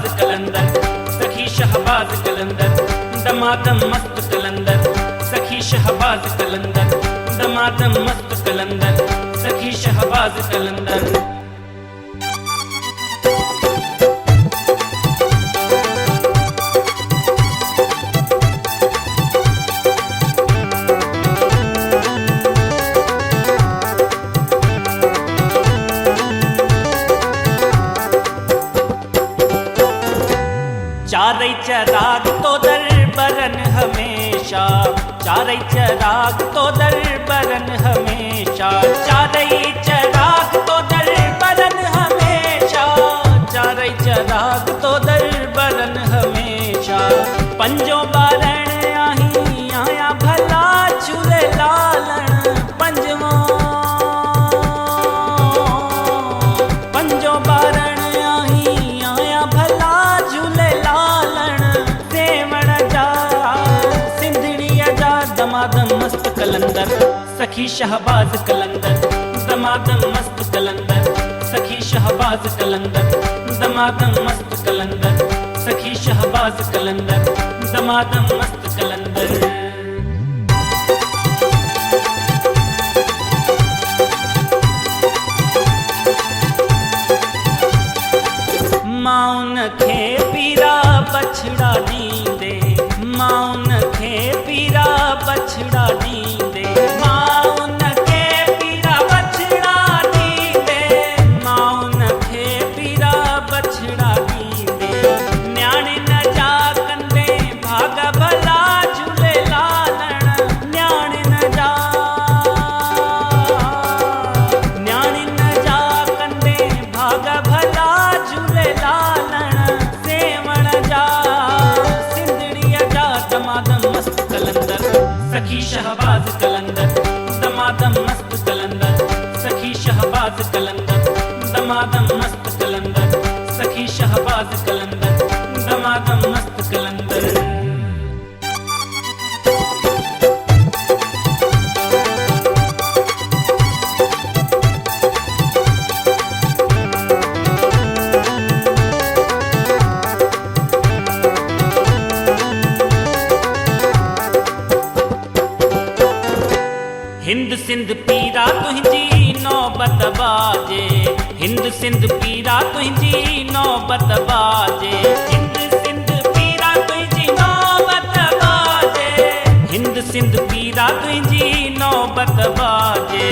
शहबाज कलंदर, सखी शहबाज कलंदर, दमादम मस्त कलंदर, सखी शहबाज कलंदर, दमादम मस्त कलंदर, सखी शहबाज कलंदर। चारै चराग तो दरबरन हमेशा, चारै चराग तो दरबरन हमेशा, चारै चराग तो दरबरन हमेशा, चारै चराग तो दरबरन हमेशा। पंजो बारण आही आया भला झूले लालण, पंजवो पंजो बारण आही आया भला झूले दमादम मस्त कलंदर, सखी शहबाज कलंदर, दमादम मस्त कलंदर, सखी शहबाज कलंदर, दमादम मस्त कलंदर, सखी शहबाज कलंदर, दमादम मस्त कलंदर। माउन खे पीरा बछड़ा दींदे, माउन खे पीरा बछड़ा दींदे, माउन खे पीरा बछड़ा दींदे, माउन खे पीरा बछड़ा दींदे। न्याणे न जा कंदे भाग भला झूले लालण, न्याणे न जा कंदे भाग भला झूले लालण, सेवण जा सिंधड़ीअ जा दमादम मस्त कलंदर, सखी शहबाज कलंदर, दमादम मस्त कलंदर, सखी शहबाज कलंदर, दमादम मस्त कलंदर, सखी शहबाज कलंदर, दमादम मस्त कलंदर। हिंद सिंध पीरा तुझी नौबत बाजे, हिंद सिंध पीरा तुझी नौबत बाजे, हिंद सिंध पीरा तुझी नौबत बाजे, हिंद सिंध पीरा तुझी नौबत बाजे।